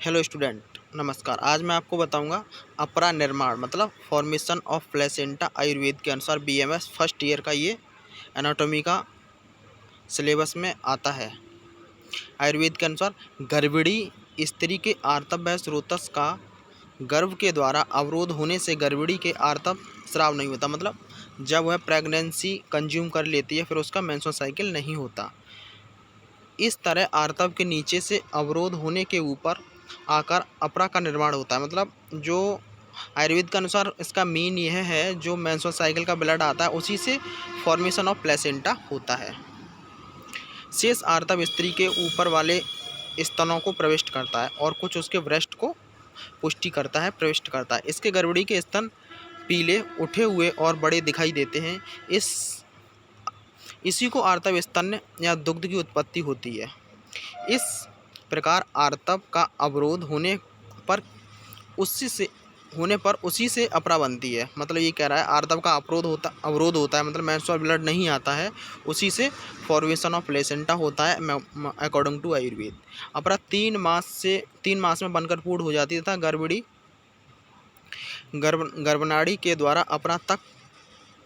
Hello student, नमस्कार। आज मैं आपको बताऊंगा अपरा निर्माण मतलब फॉर्मेशन ऑफ प्लेसेंटा। आयुर्वेद के अनुसार बीएमएस फर्स्ट ईयर का ये एनाटॉमी का सिलेबस में आता है। आयुर्वेद के अनुसार गर्भिणी स्त्री के आर्तव व स्रोतस का गर्भ के द्वारा अवरोध होने से गर्भिणी के आर्तव स्राव नहीं होता। मतलब जब वह प्रेगनेंसी कंज्यूम कर लेती है फिर उसका मेंस्ट्रुअल साइकिल नहीं होता। इस तरह आर्तव के नीचे से अवरोध होने के ऊपर आकर अपरा का निर्माण होता है। मतलब जो आयुर्वेद के अनुसार इसका मीन यह है, जो मेंस्ट्रुअल साइकिल का ब्लड आता है उसी से फॉर्मेशन ऑफ प्लेसेंटा होता है। शेष आर्तव स्त्री के ऊपर वाले स्तनों को प्रविष्ट करता है और कुछ उसके ब्रेस्ट को पुष्टि करता है, प्रविष्ट करता है। इसके गर्भणी के स्तन पीले उठे हुए और बड़े दिखाई देते हैं। इसी को आर्तव स्तन या दुग्ध की उत्पत्ति होती है। इस प्रकार आर्तव का अवरोध होने पर उसी से अपरा बनती है। मतलब ये कह रहा है आर्तव का अवरोध होता है, मतलब मेंस्ट्रुअल ब्लड नहीं आता है, उसी से फॉर्मेशन ऑफ प्लेसेंटा होता है अकॉर्डिंग टू आयुर्वेद। अपरा 3 मास में बनकर पूर्ण हो जाती है तथा गर्भनाड़ी के द्वारा अपरा तक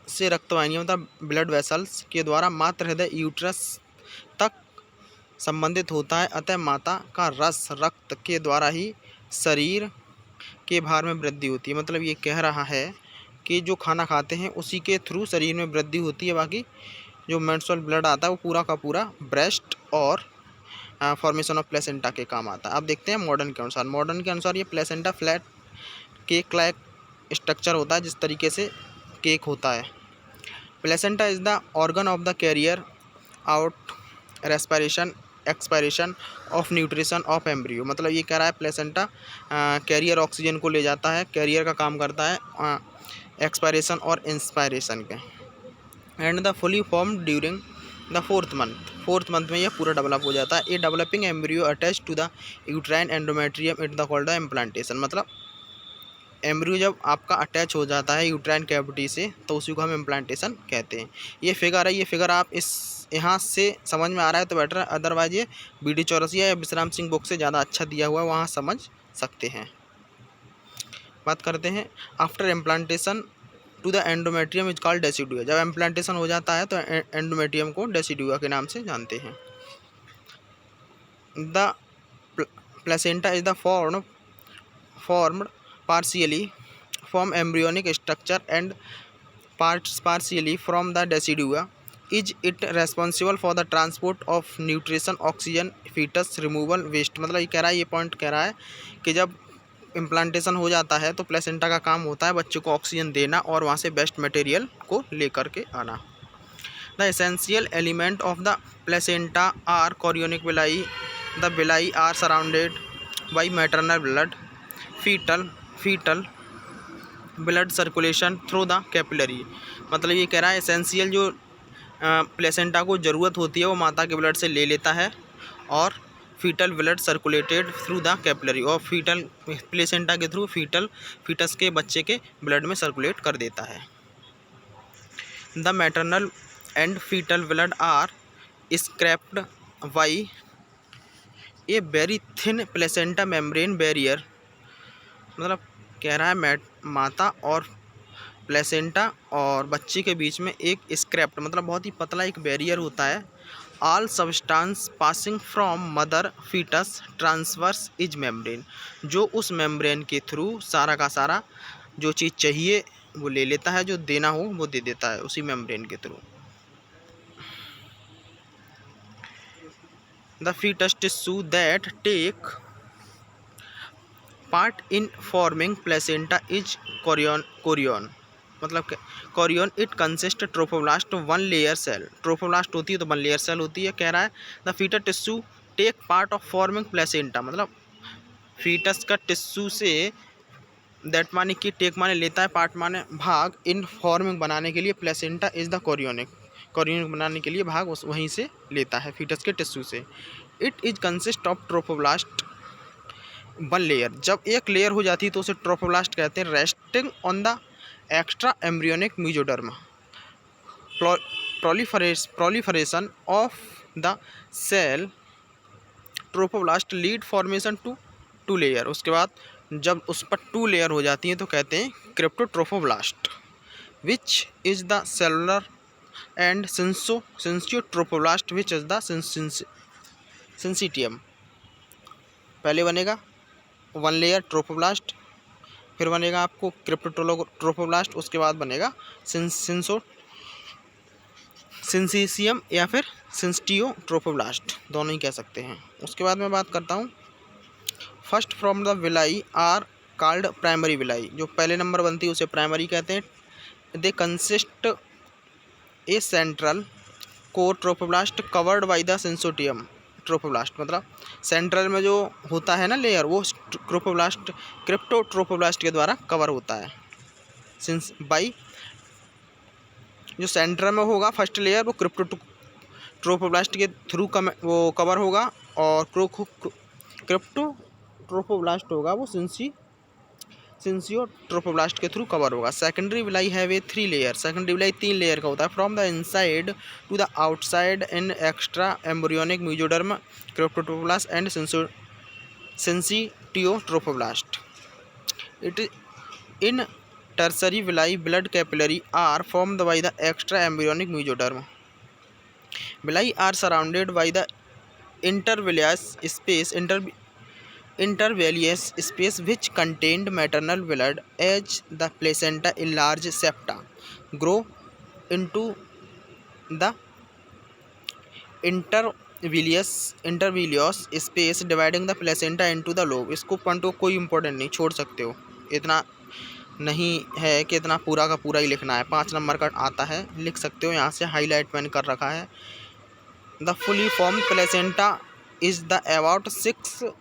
से रक्तवाहिनियों मतलब ब्लड वेसल्स के द्वारा मातृ हृदय यूट्रस तक संबंधित होता है। अतः माता का रस रक्त के द्वारा ही शरीर के भार में वृद्धि होती है। मतलब ये कह रहा है कि जो खाना खाते हैं उसी के थ्रू शरीर में वृद्धि होती है। बाकी जो मेंस्ट्रुअल ब्लड आता है वो पूरा का पूरा ब्रेस्ट और फॉर्मेशन ऑफ प्लेसेंटा के काम आता है। अब देखते हैं मॉडर्न के अनुसार ये placenta flat cake like structure होता है, जिस तरीके से केक होता है। Placenta is the organ of the carrier out respiration expiration of nutrition of embryo. मतलब ये कह रहा है प्लेसेंटा कैरियर ऑक्सीजन को ले जाता है, कैरियर का काम करता है एक्सपायरेशन और इंस्पायरेशन के। And the fully form during the fourth month में यह पूरा डेवलप हो जाता है। A developing embryo attach to the uterine endometrium it the called the implantation. मतलब एम्ब्रियो जब आपका अटैच हो जाता है यूट्राइन कैविटी से तो उसी को हम इम्प्लांटेशन कहते हैं। ये फिगर है, ये फिगर आप यहाँ से समझ में आ रहा है तो बेटर है, अदरवाइज ये BD चौरसिया या विश्राम सिंह बुक से ज़्यादा अच्छा दिया हुआ है, वहाँ समझ सकते हैं। बात करते हैं after implantation to the endometrium is called decidua. जब इम्प्लांटेशन हो जाता है तो एंडोमेट्रियम को डेसिडुआ के नाम से जानते हैं। The placenta is the formed partially from embryonic structure and partially from the decidua. Is it responsible for the transport of nutrition, oxygen, fetus removal, waste? मतलब ये कह रहा है, ये पॉइंट कह रहा है कि जब इम्प्लांटेशन हो जाता है तो प्लेसेंटा का काम होता है बच्चे को ऑक्सीजन देना और वहाँ से वेस्ट मटेरियल को लेकर के आना। The essential element of the placenta are chorionic villi. The villi are surrounded by maternal blood, fetal blood circulation through the capillary. मतलब ये कह रहा है एसेंशियल जो प्लेसेंटा को ज़रूरत होती है वो माता के ब्लड से ले लेता है और fetal blood circulated through the capillary, और फीटल प्लेसेंटा के थ्रू फीटस के बच्चे के ब्लड में सर्कुलेट कर देता है। The maternal and fetal blood are scrapped by a very thin placenta membrane barrier. मतलब कह रहा है माता और प्लेसेंटा और बच्चे के बीच में एक स्क्रैप्ट मतलब बहुत ही पतला एक बैरियर होता है। All substance passing from mother fetus transverse is membrane. जो उस मेम्ब्रेन के थ्रू सारा का सारा जो चीज़ चाहिए वो ले लेता है, जो देना हो वो दे देता है उसी मेम्ब्रेन के through. The foetus tissue that take part in forming placenta is chorion. मतलब chorion it consist trophoblast 1 layer cell. Trophoblast होती है तो 1 लेयर सेल होती है। कह रहा है the foetus tissue take part of forming placenta. मतलब फीटस का टिश्यू से दैट माने कि टेक माने लेता है, पार्ट माने भाग, इन फॉर्मिंग बनाने के लिए प्लेसेंटा इज द कोरियनिक बनाने के लिए भाग वहीं से लेता है फीटस के टिश्यू से। It is consist of trophoblast 1 layer. जब एक लेयर हो जाती है तो उसे ट्रोफोब्लास्ट कहते हैं। Resting on the extra embryonic mesoderm, proliferation of the cell trophoblast lead formation to two layer, उसके बाद जब उस पर 2 लेयर हो जाती हैं तो कहते हैं cytotrophoblast. Which is the cellular and syncytiotrophoblast which is the syncytium. पहले बनेगा 1 लेयर ट्रोफोब्लास्ट, फिर बनेगा आपको क्रिप्टोट्रोफोब्लास्ट, उसके बाद बनेगा सिंसिसियम या फिर सिंस्टियोट्रोफोब्लास्ट, दोनों ही कह सकते हैं। उसके बाद मैं बात करता हूँ first from the villi are called primary villi. जो पहले नंबर बनती है उसे प्राइमरी कहते हैं। They consist a central core trophoblast covered by the syncytium trophoblast. मतलब सेंट्रल में जो होता है ना लेयर, वो क्रिप्टोट्रोफोब्लास्ट के द्वारा कवर होता है। सिंस बाई जो सेंटर में होगा फर्स्ट लेयर वो क्रिप्टोट्रोफोब्लास्ट के थ्रू वो कवर होगा, और क्रिप्टोट्रोफोब्लास्ट होगा वो सिंसियोट्रोफोब्लास्ट के थ्रू कवर होगा। Secondary villi have a 3 layer. Secondary villi 3 layer का होता है। From the inside to the outside in extra embryonic mesoderm cytotrophoblast and syncytiotrophoblast. It in tertiary villi blood capillary are formed by the extra embryonic mesoderm. Villi are surrounded by the intervillous space which contained maternal blood. As the placenta enlarge, septa grow into the intervillous space dividing the placenta into the lobe. इसको point को कोई important नहीं, छोड़ सकते हो, इतना नहीं है कि इतना पूरा का पूरा ही लिखना है। 5 नंबर का आता है, लिख सकते हो, यहाँ से हाईलाइट मैंने कर रखा है। The fully form placenta is the about 6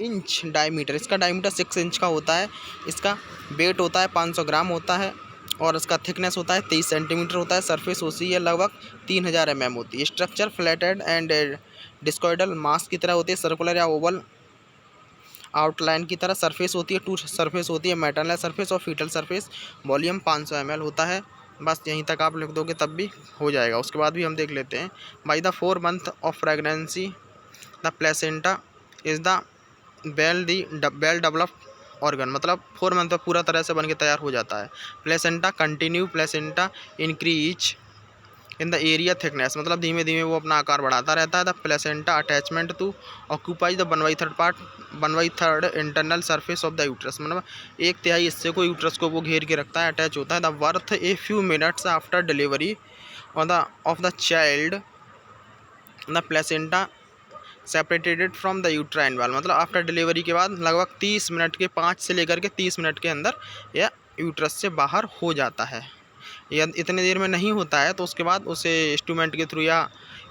inch diameter. इसका डायमीटर 6 इंच का होता है। इसका वेट होता है 500 ग्राम होता है, और इसका थिकनेस होता है 23 सेंटीमीटर होता है। सरफेस होती है लगभग 3000 mm होती है। स्ट्रक्चर फ्लैटेड एंड डिस्कॉइडल मास की तरह होती है, सर्कुलर या ओवल आउटलाइन की तरह। सरफेस होती है, 2 सरफेस होती है, मैटरनल सरफेस और फीटल सरफेस। वॉल्यूम 500 ml होता है। बस यहीं तक आप लिख दोगे तब भी हो जाएगा। उसके बाद भी हम देख लेते हैं। By the 4 month of pregnancy the placenta is the well developed organ. मतलब 4 मंथ में पूरा तरह से बन के तैयार हो जाता है। Placenta continue placenta increase in the area thickness. मतलब धीमे धीमे वो अपना आकार बढ़ाता रहता है। The placenta attachment to occupies the 1/3 internal surface of the uterus. मतलब 1/3 हिस्से को यूट्रस को वो घेर के रखता है, अटैच होता है। The birth a few minutes after delivery of the child the placenta separated from the uterine वाल। मतलब आफ्टर डिलीवरी के बाद लगभग 30 मिनट के 5 से लेकर के 30 मिनट के अंदर यह यूट्रस से बाहर हो जाता है। यह इतने देर में नहीं होता है तो उसके बाद उसे इंस्ट्रूमेंट के थ्रू या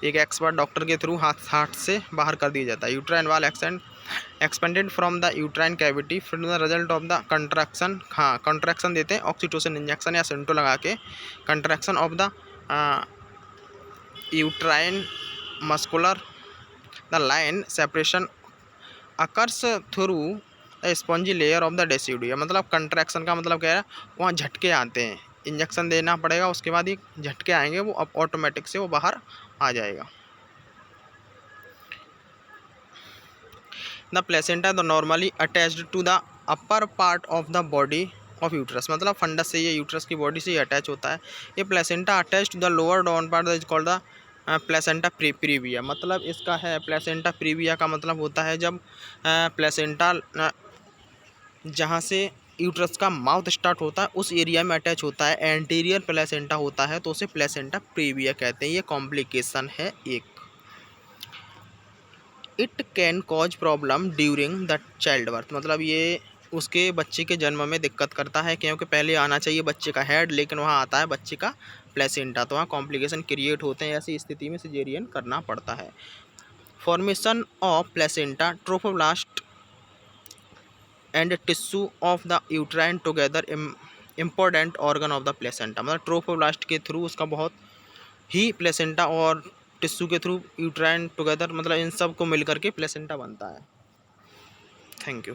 एक एक्सपर्ट डॉक्टर के थ्रू हाथ से बाहर कर दिया जाता है। यूट्राइन वाल expanded from the uterine cavity from the result of the contraction. हाँ, कंट्रैक्शन देते हैं ऑक्सीटोसिन इंजेक्शन या सेंटो लगा के। Contraction of the uterine muscular the line separation occurs through the spongy layer of the decidua. मतलब contraction का मतलब क्या है, वहाँ झटके आते हैं, इंजेक्शन देना पड़ेगा, उसके बाद ही झटके आएंगे, वो अब ऑटोमेटिक से वो बाहर आ जाएगा। The placenta the normally attached to the upper part of the body of uterus. मतलब फंडस से ये यूट्रस की बॉडी से ही अटैच होता है। ये placenta attach to the lower down part is called the placenta previa. मतलब इसका है प्लेसेंटा प्रीविया का मतलब होता है जब प्लेसेंटा जहाँ से यूट्रस का माउथ स्टार्ट होता है उस एरिया में अटैच होता है, एंटीरियर प्लेसेंटा होता है तो उसे प्लेसेंटा प्रीविया कहते हैं। ये कॉम्प्लिकेशन है एक। It can cause problem during the child birth. मतलब ये उसके बच्चे के जन्म में दिक्कत करता है, क्योंकि पहले आना चाहिए बच्चे का हेड, लेकिन वहाँ आता है बच्चे का प्लेसेंटा, तो वहाँ कॉम्प्लिकेशन क्रिएट होते हैं। ऐसी स्थिति में सिजेरियन करना पड़ता है। Formation of placenta trophoblast and tissue of the uterine together important organ of the placenta. मतलब ट्रोफोब्लास्ट के थ्रू उसका बहुत ही प्लेसेंटा और टिश्यू के थ्रू यूट्राइन टुगेदर, मतलब इन सब को मिलकर के प्लेसेंटा बनता है। Thank you.